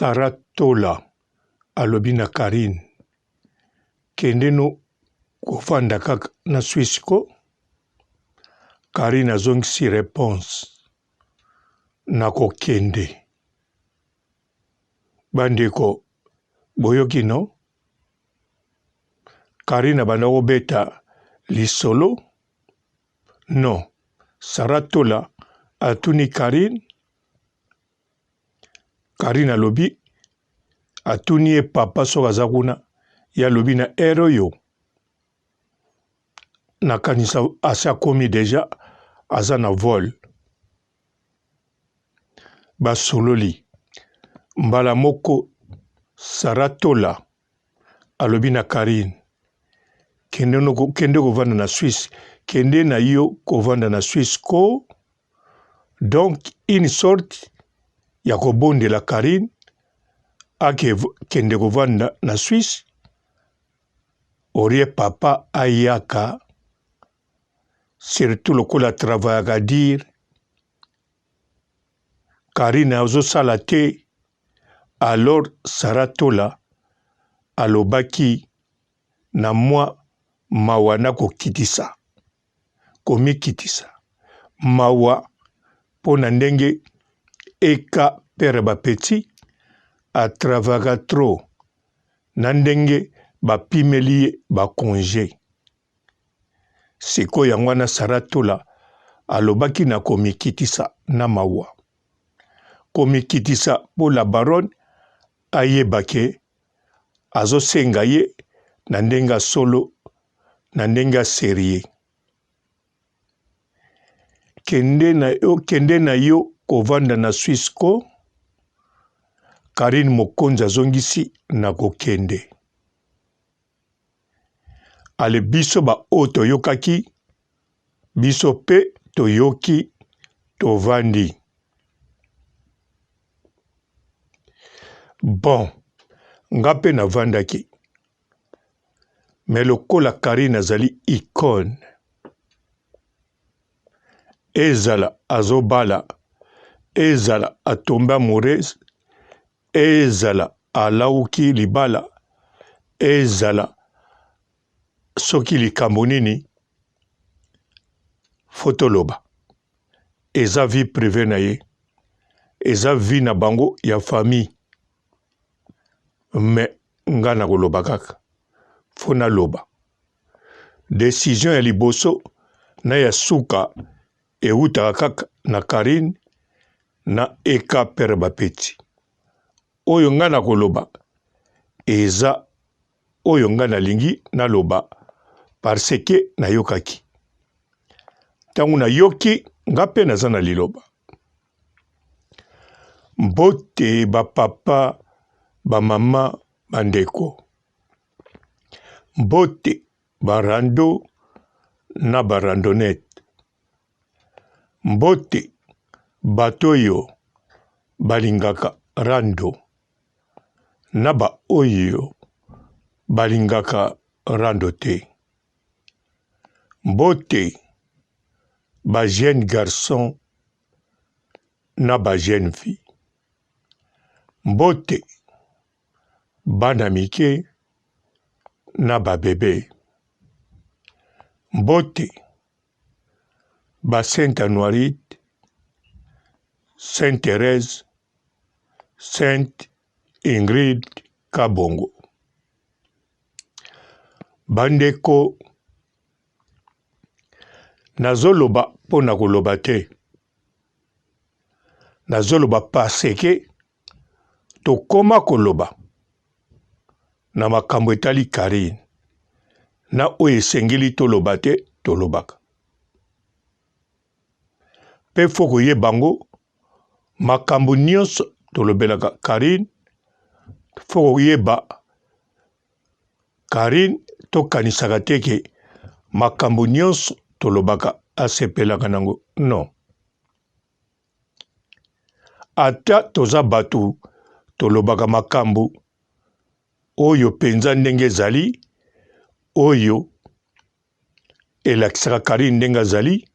Sarah Tola alobi na Karine kende no kofanda kaka na Suisse ko. Karine azongisi réponse na kokende. Bandeko boyoki no? Karine abanda kobeta lisolo? Non. Sarah Tola atuni Karine. Karine alobi atuni ye papa soki aza kuna ye alobi na ere oyo nakanisa asi akomi deja aza na vol. Basololi mbala moko Sarah Tola alobi na Karine kende kovanda na Suisse, kende na yo kovanda na Suisse ko. Donc une sorte ya kobondela Karine ake kende kovanda na Suisse orie papa ayaka surtout lokola travaillaka dire Karine azosala te. Alors Sarah Tola alobaki na mwa mawa na kokitisa komikitisa mawa mpo na ndenge eka pere bapeti atravaka trop na ndenge bapimeli ye bakonge. Sikoyo yango wana Sarah Tola alobaki na komikitisa na mawa, komikitisa mpo la baronne ayebake azosenga ye na ndenge solo na ndenge serie. Kende na yo kovanda na Suisse ko. Karine mokonzi azongisi na kokende. Ale biso ba o toyokaki, biso pe toyoki tovandi. Bon, nga pe navandaki. Mais lokola Karine azali icône. Ezala azobala, ezala atomba amoureuse, ezala alauki libala, ezala soki likambo nini fotoloba. Eza vie privée na ye, eza vie na bango ya famille. Mais nga na koloba kaka fona loba. Décision ya liboso na ya suka eutaka kaka na Karine na eka pere bapeti. Oyo nga na koloba eza oyo nga nalingi naloba parce que nayokaki. Tangu nayoki nga pe naza na liloba. Mbote bapapa bamama bandeko. Mbote barando na barandonnette. Mbote batoyo balingaka rando na ba oyo balingaka rando te. Mbote ba jeune garçon na ba jeune fille. Mbote bana mike na ba bébé. Mbote ba Sainte Anuarite, Sainte Thérèse, Sainte Ingrid Kabongo. Bandeko nazoloba pona koloba te. Nazoloba parce que tokoma koloba na makambo etali Karine na oyo esengeli toloba te tolobaka. Pe foko ye bango makambo nyonso tolobelaka Karine foko yeba Karine tokanisaka teke makambo nyonso tolobaka asepelaka nango. Non. Ata toza batu tolobaka makambo oyo penza ndenge ezali, oyo elakisaka Karine ndenge azali,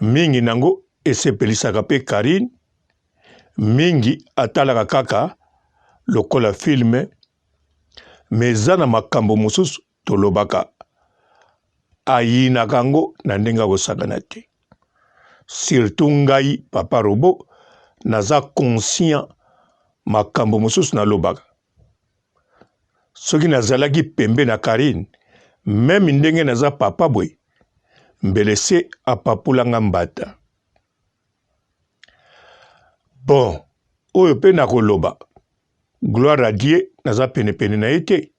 mingi nango esepelisaka pe Karine, mingi atalaka kaka lokola filme, me eza na makambo mosusu tolobaka ayinaka yango na ndenge akosakana te. Surtout ngai Papa Robo naza conscient makambo mosusu nalobaka. Soki nazalaki pembe na Karine, même ndenge naza papa boy, mbele se apapulanga mbata. Bon, oyo pe nakoloba, gloire à Dieu naza pene na ye te,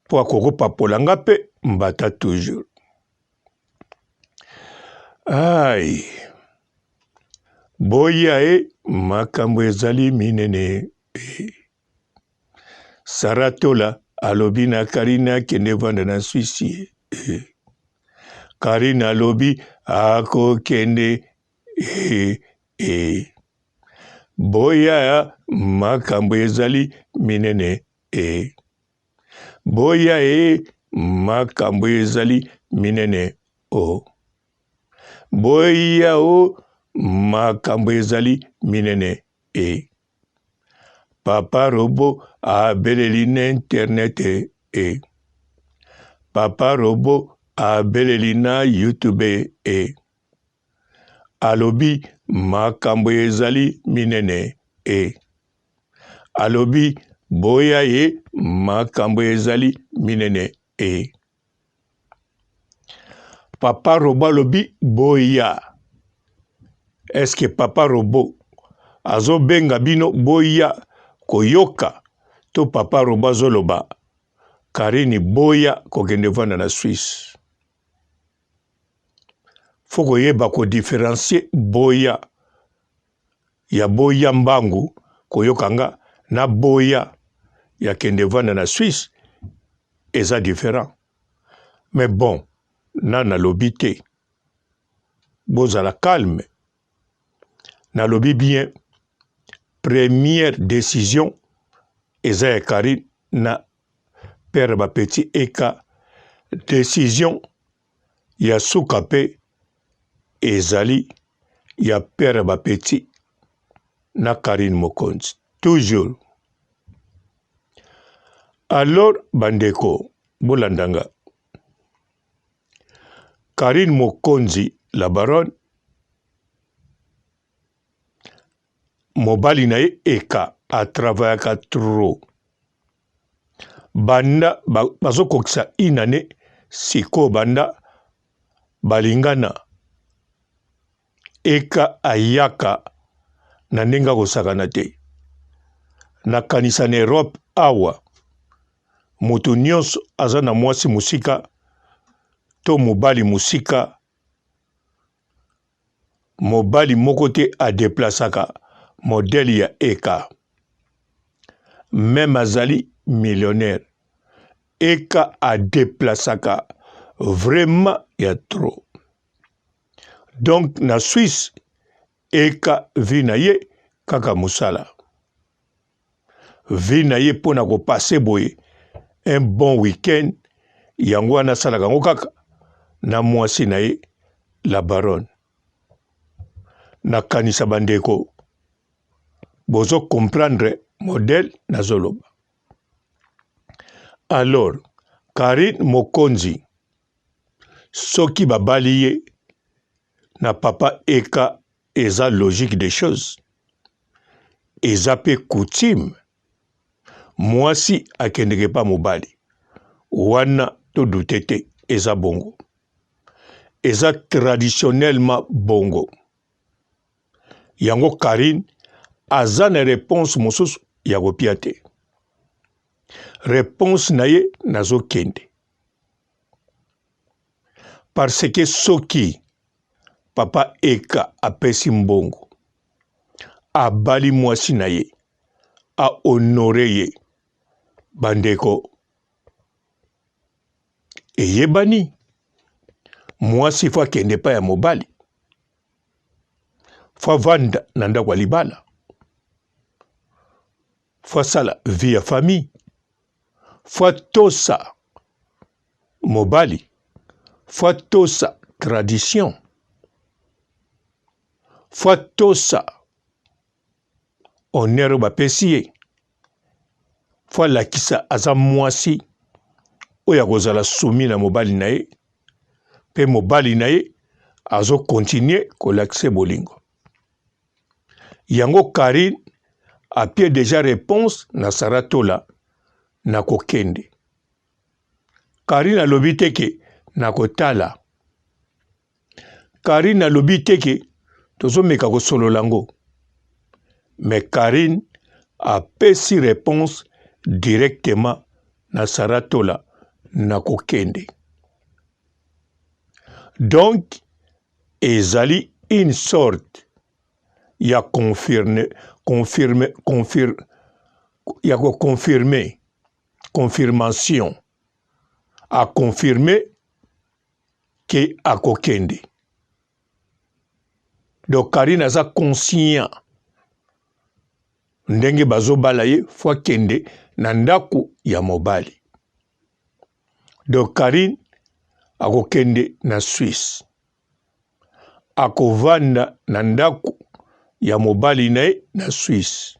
po akokopapolanga pe mbata toujours. Ai, boya e makambo ezali minene. Saratola alobi na Karine akende vanda na Suisse. Karine alobi akokende. Boya makambo ezali minene. Boya e makambo ezali minene. Boya o makambo ezali minene. Papa Robo abeleli na internet. Papa Robo abeleli na YouTube. Alobi makambo ezali minene. Alobi boya ye makambo ezali minene. Papa Robo alobi boya. Est-ce que Papa Robo azo benga bino boya koyoka to Papa Robo azoloba Karine boya kokende vanda na Suisse? Foko yeba ko différencier boya ya boya mbangu koyokanga na boya ya kende vanda na Suisse eza différent. Mais bon, na lobi te. Bozala calme. Na lobi bien. Première décision eza ya Karine na père ba petit eka. Décision ya suka pe ezali ya père ba petit na Karine Mokonzi. Toujours. Alors bandeko bolandanga. Karine Mokonzi la baronne mobali na ye eka a travaillaka trop. Banda bazokokisa inane siko banda balingana. Eka ayaka na ndenge akosakana te. Nakanisa na Europe awa moto nyonso aza na mwasi musika to mobali musika. Mobali moko te adeplasaka modèle ya eka. Même azali millionnaire. Eka adeplasaka vraiment ya trop. Donc na Suisse eka vi na ye kaka musala. Vi na ye pona ko passer boye un bon week-end yango wana salaka ngo kaka na mwasi na ye la baronne. Nakanisa bandeko bozo comprendre modèle nazoloba. Alors Karine Mokonzi soki babali ye na papa eka eza logique des choses. Eza pe coutume. Mwasi akendeke pa mobali. Wana to dutete eza bongo. Eza traditionnellement bongo. Yango Karine aza na réponse mosusu ya kopia te. Réponse na ye nazo kende. Parce que soki papa eka apesi mbongo, abali mwasi na ye, a honore ye, bandeko eyebani mwasi fwa kende pa ya mobali, fwa vanda na ndako ya libala, fwa sala vie ya famille, fwa tosa mobali, fwa tosa tradition, fwa tosa honneur bapesi ye. fo alakisa aza mwasi oyo akozala soumis na mobali na ye mpe mobali na ye azokontinue kolakisa bolingo. Yango Karine apie déjà réponse na Saratola na kokende. Karine alobi te ke na kotala. Karine alobi te ke tozomeka kosolola ngo. Mais Karine apesi réponse directement na Saratola na kokende. Donc, ezali une sorte ya confirmation a confirmer ke akokende. Donc Karine aza conscient ndenge bazobala ye fo kende na ndako ya mobali. Donc Karine akokende na Suisse. Akovanda na ndako ya mobali na ye na Suisse.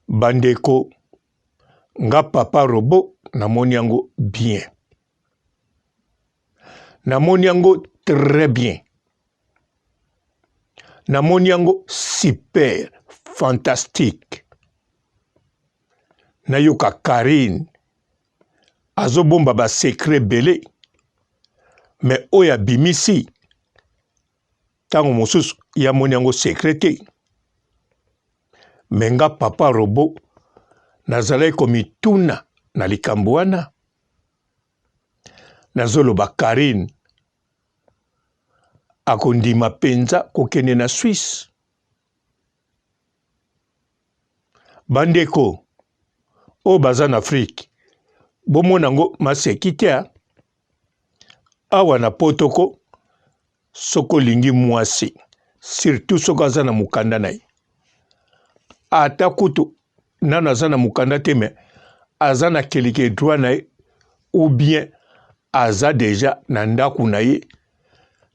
Bandeko, nga papa Robo namoni yango bien. Namoni yango très bien. Namoni yango super, fantastique. Nayoka Karine azobomba ba secret belé. Mais oya bimisi tango mosusu ya moni yango secreté. Menga papa Robo nazalai komituna na likambo wana. Nazoloba Karine akondima penza kokende na Suisse. Bandeko o baza na Afrique bomona ngo maseki te awa na potoko soko lingi mwasi surtout soko aza na mukanda na ye. Ata kutu nano aza na mukanda te me aza na kelike droit na ye ou bien aza deja na ndaku na ye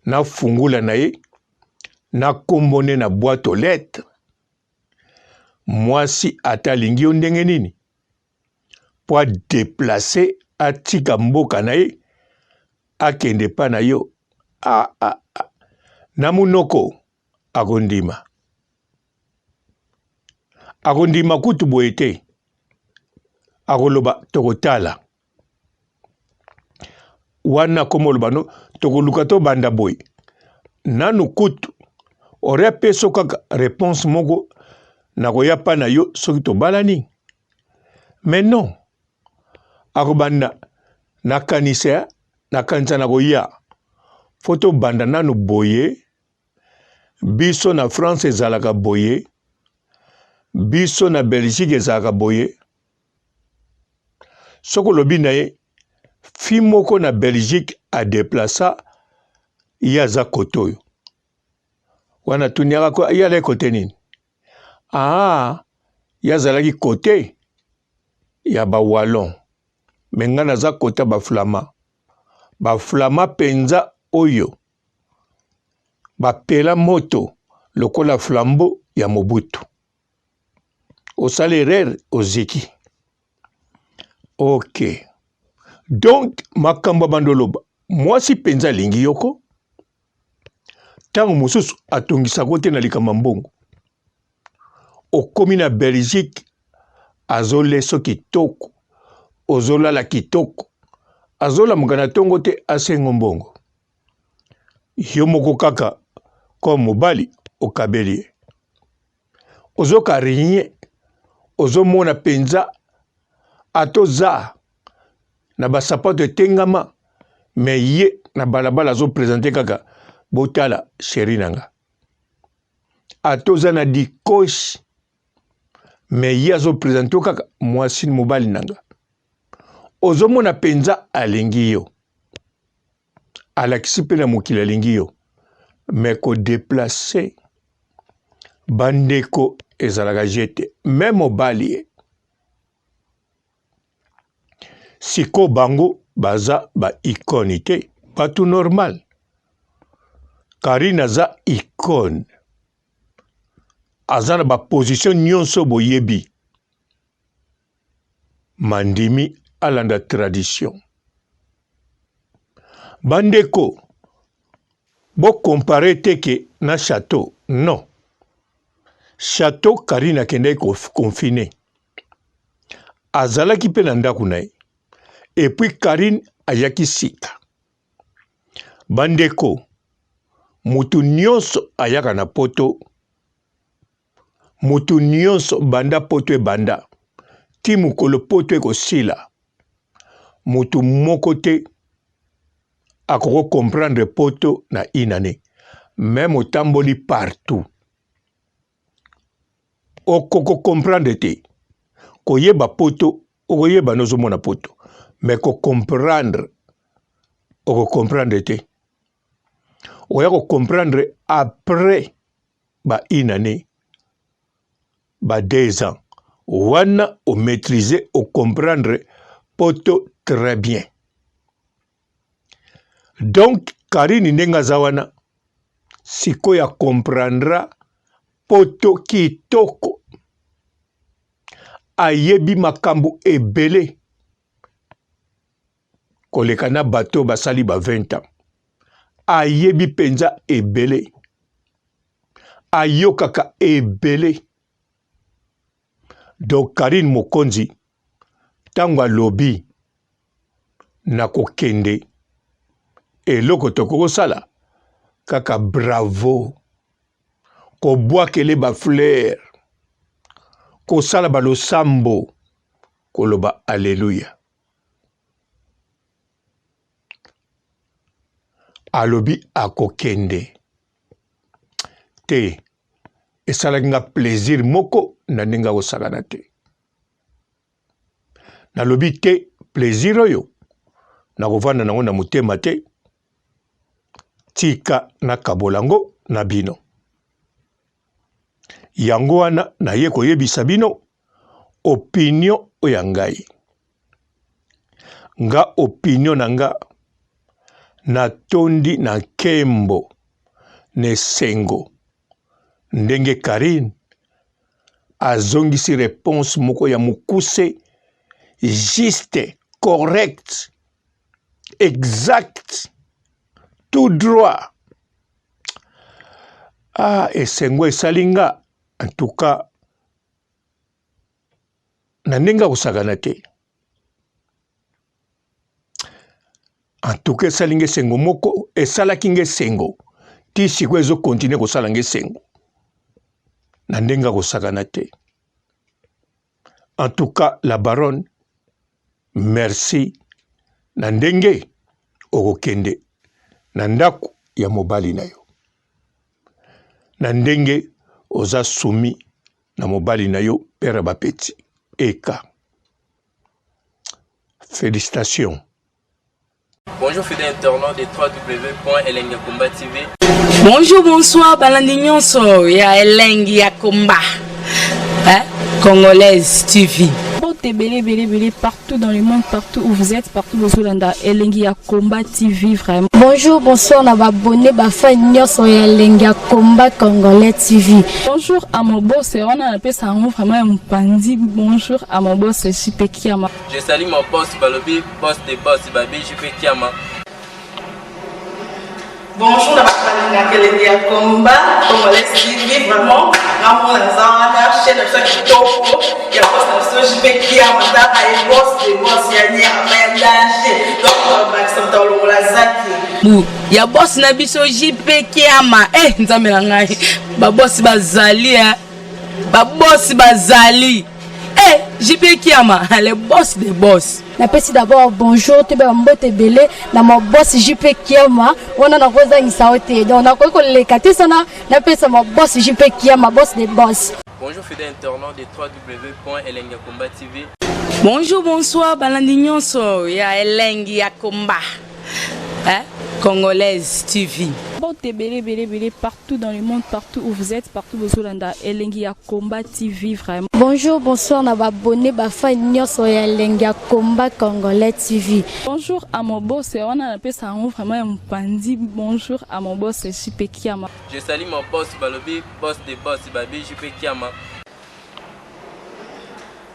na fungula na ye na kombone na boîte aux lettres. Mwasi ata lingi yo ndenge nini po déplacer atika mboka na ye akende pa na yo na munoko akondima. Akondima kutu boye te. Akoloba tokotala. Wana komoloba no tokoluka to banda boye. Nanu kutu ore peso kaka réponse moko na koya pa na yo soki to balani. Mais non. Akobanda nakanisa nakanisa na koya. Foto banda nanu boye. Biso na France ezalaka boye. Biso na Belgique ezalaka boye. Soko lobi na ye fi moko na Belgique a déplaça yaza kotoyo. Wana tuniaka ko yale kote nini? Yazalaki kote ya ba Wallon. Menga naza kota ba Flama. Ba Flama penza oyo. Ba pela moto lokola flambeau ya Mobutu. Osale erreur oziki. Ok. Donc, makambo bandoloba. Mwasi penza lingi yoko. Tango mususu atongisa kote na likama mbongo. Okomi na Belgique azoleso kitoko. Ozolala kitoko. Azola mugana tongo te asengo mbongo. Yo moko kaka comme mobali okabeli. Ozoka rien. Ozomona penza atoza na basapato tengama me ye na balabala zo présenter kaka botala chéri nanga. Atoza na dikoshi me ye azo présenter kaka mwasi mobali nanga. Ozomona penza alingi yo. Alakisi pe na mokili alingi yo. Me ko déplacer bandeko ezalaka jete même mobali ye. Siko bango baza ba icône te, pas tout normal. Karine aza icône. Aza na ba position nyonso boyebi. mandimi alanda tradition. Bandeko, bo compare teke na château, non. Château Karine akende confiné. Azalaki pe na ndako na ye. Et puis Karine ayaki sika. Bandeko, mutu nyonso ayaka na poto. Mutu nyonso banda poto e banda. Ti mukolo poto e kosila. Mutu moko te akoko comprendre poto na inane. Même otamboli partout. Okoko comprendre te. Koyeba poto, okoyeba nozo mona poto. Mais ko comprendre, oko comprendre te. Oya ko comprendre après ba inane, ba 2 ans. Wana o maîtriser, o comprendre poto très bien. Donc, Karine ndenga zawana, siko ya comprendra poto kitoko. Ayebi makambu ebele. Koleka na bato basali ba 20 ans. Ayebi penza ebele. Ayokaka ebele. Donc Karine Mokonzi, tango alobi na kokende, eloko tokoko sala, kaka bravo, ko boakele ba fleur, ko sala ba lo sambo, ko loba alléluia. Alobi akokende. Te, esalaki nga plaisir moko na ndenge kosakana te. Nalobi te plaisir oyo na kovanda nango na motema te. Tika na kabolango na bino. Yango wana na ye koyebisa bino opinion oya ngai. Nga opinion na nga na tondi na kembo ne sengo. Ndenge Karine azongisi réponse moko ya mukuse juste, correct, exact, tout droit. Ah, esengo esalinga, en tout cas, na ndenge kosakana te. En tout cas, esalinga esengo moko, esalaki nge sengo. Ti siko ezo continue kosala nge sengo. Na ndenge kosakana te. En tout cas, la baronne, merci. Na ndenge okokende. Na ndako ya mobali na yo. Na ndenge oza soumi na mobali na yo père bapeti. Eka. Félicitations. Bonjour fidèles internautes de www.elengiakomba TV. Bonjour, bonsoir, balandi nyonso ya Elengi ya Komba. Congolaise TV. Belé partout dans le monde, partout où vous êtes, partout où vous êtes, Elengi ya Komba TV vraiment. Bonjour, bonsoir, on a abonné ba fan nyonso ya Elengi ya Komba Congolais TV. Bonjour à mon boss, on a appelé ça vraiment un pandi. Bonjour à mon boss, JP Kiama. Je salue mon boss Balobi, boss des boss Babi, JP Kiama. Bonjour, la Elengi ya Komba Congolais TV vraiment. Ramon Zana, chaîne de chaque topo, il y a boss de JP Kiama, et boss des boss yani a danger. Donc Maxime Tolo la zaki. Ya boss na biso JP Kiama. Nzambe na ngai. Ba boss bazali ba boss bazali. JP Kiama, le boss des boss. Napesi d'abord bonjour, te ba mbote belé na mo boss JP Kiama, on a koza ngisaote. Donc na ko lekati sana napesa mo boss JP Kiama, boss des boss. Bonjour fidèles internautes de www.elengiakomba TV. Bonjour, bonsoir, balandi nyonso ya Elengi ya Komba. Congolaise TV. Belé partout dans le monde, partout où vous êtes, partout où vous êtes, Elengi ya Komba TV vraiment. Bonjour, bonsoir, on a abonné ba fan nyonso ya Elengi ya Komba Congolais TV. Bonjour à mon boss, on a appelé ça vraiment un pandi. Bonjour à mon boss, JP Kiama. Je salue mon boss Balobi, boss des boss Babi, JP Kiama.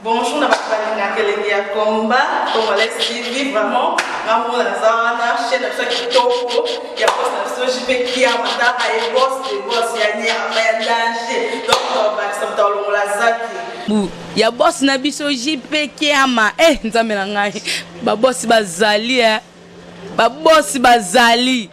Bonjour, na bakali na kelenge ya komba, Congolais TV, vraiment, ngamu na zana, chaîne de kitoko, ya boss na so JP Kiama, ta ay boss de boss ya ni ya danger, donc ba sa mtalo la zaki. Bu, ya boss na biso JP Kiama, nzambe na ngai, ba boss bazali ba boss bazali.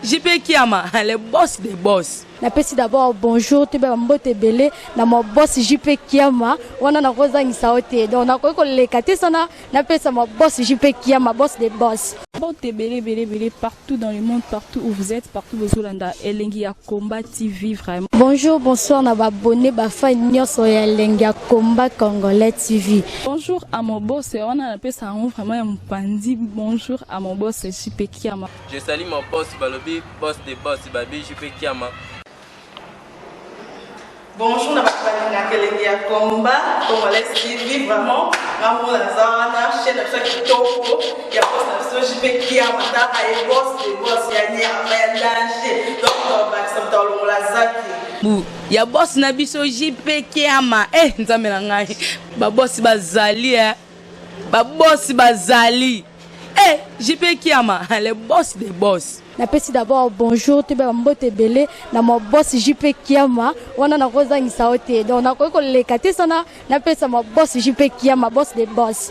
JP Kiama, le boss des boss. Napesi d'abord bonjour te ba mbote belé na mo boss JP Kiama wana na kozangisa ote donc na ko lekate sana napesa mo boss JP Kiama boss des boss. Mbote belé partout dans le monde, partout où vous êtes, partout où vous êtes, Elengi ya Komba TV vraiment. Bonjour, bonsoir na ba abonné ba fan nyonso ya Elengi ya Komba Congolais TV. Bonjour à mon boss, on a appelé ça vraiment un pandi. Bonjour à mon boss JP Kiama. Je salue mon boss Balobi, boss des boss Babi JP Kiama. Bonjour, na bakali na kelenge ya komba, Congolais TV, vraiment, ngamu na zana, chaîne de kitoko, ya boss na so JP Kiama, ta ay boss de boss ya ni ya danger, donc ba sa mtalo la zaki. Bu, ya boss na biso JP Kiama, nzambe na ngai, ba boss bazali ba boss bazali. JP Kiama, le boss des boss. Napesi d'abord bonjour te ba mbote belé na mo boss JP Kiama wana na kozangisa ote donc na ko lekate sana napesa mo boss JP Kiama boss des boss.